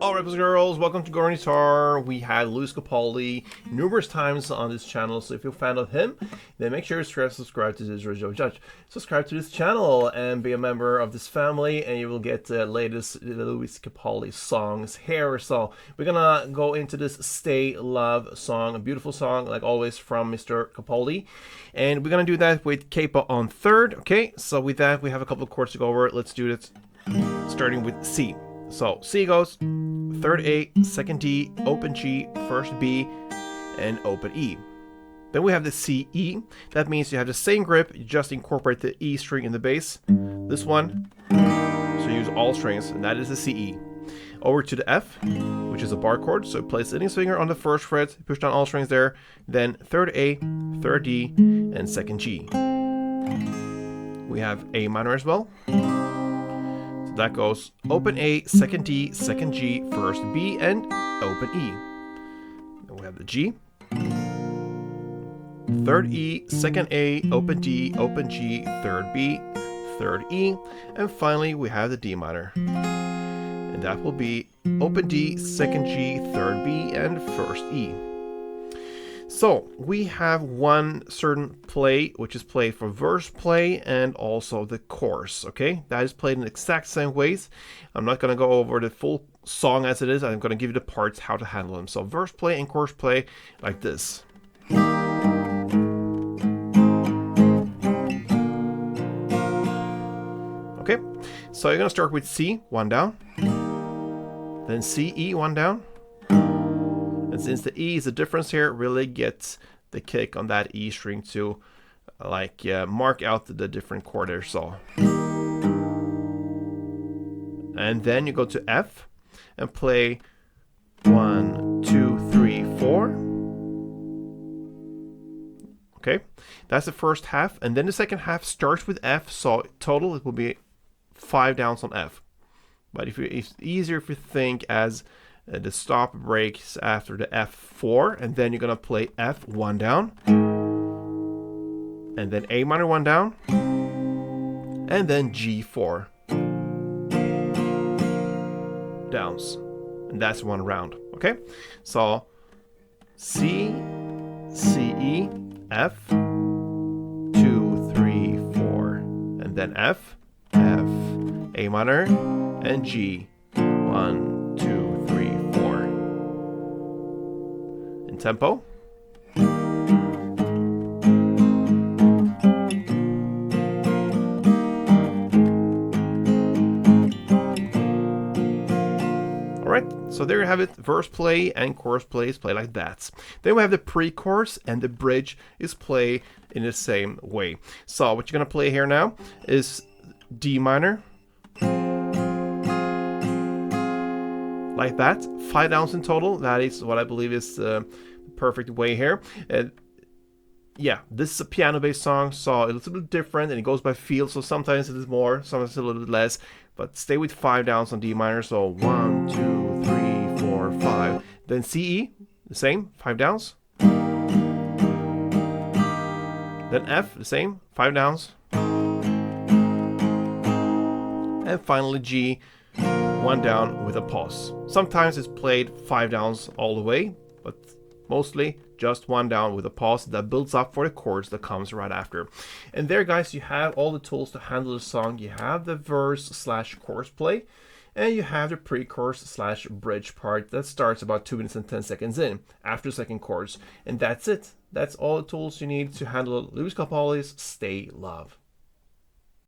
Alright, boys and girls, welcome to Guitar Guitar. We had Lewis Capaldi numerous times on this channel, so if you're a fan of him, then make sure to subscribe to this radio judge. Subscribe to this channel and be a member of this family, and you will get the latest Lewis Capaldi songs here. So we're gonna go into this Stay Love song, a beautiful song, like always, from Mr. Capaldi. And we're gonna do that with capo on third. Okay, so with that, we have a couple of chords to go over. Let's do it, starting with C. So C goes third A, second D, open G, first B, and open E. Then we have the C, E. That means you have the same grip, you just incorporate the E string in the bass. This one, so you use all strings, and that is the C, E. Over to the F, which is a bar chord, so place the index finger on the first fret, push down all strings there, then third A, third D, and second G. We have A minor as well. That goes open A, second D, second G, first B, and open E. Then we have the G. Third E, second A, open D, open G, third B, third E. And finally, we have the D minor. And that will be open D, second G, third B, and first E. So we have one certain play, which is played for verse play and also the chorus, okay? That is played in the exact same ways. I'm not going to go over the full song as it is. I'm going to give you the parts, how to handle them. So verse play and chorus play like this. Okay, so you're going to start with C, one down. Then C, E, one down. And since the E is the difference here, really get the kick on that E string to mark out the different chord there. So, and then you go to F and play 1, 2, 3, 4. Okay, that's the first half, and then the second half starts with F. So total it will be 5 downs on F. But it's easier if you think as the stop breaks after the F4, and then you're gonna play F, one down, and then A minor, one down, and then G4 downs, and that's one round. Okay, so C, C, E, F, 2, 3, 4, and then F, F, A minor, and G, 1, 2, 3, 4. In tempo. Alright, so there you have it. Verse play and chorus play is played like that. Then we have the pre-chorus, and the bridge is played in the same way. So what you're going to play here now is D minor. Like that, 5 downs in total. That is what I believe is the perfect way here. Yeah, this is a piano-based song, so it's a little bit different, and it goes by feel. So sometimes it is more, sometimes a little bit less. But stay with 5 downs on D minor. So 1, 2, 3, 4, 5. Then C, E, the same, 5 downs. Then F, the same, 5 downs. And finally G, 1 down with a pause. Sometimes it's played 5 downs all the way, but mostly just 1 down with a pause that builds up for the chords that comes right after. And there, guys, you have all the tools to handle the song. You have the verse / chorus play, and you have the pre-chorus / bridge part that starts about 2 minutes and 10 seconds in after the second chorus. And that's it. That's all the tools you need to handle Lewis Capaldi's Stay Love.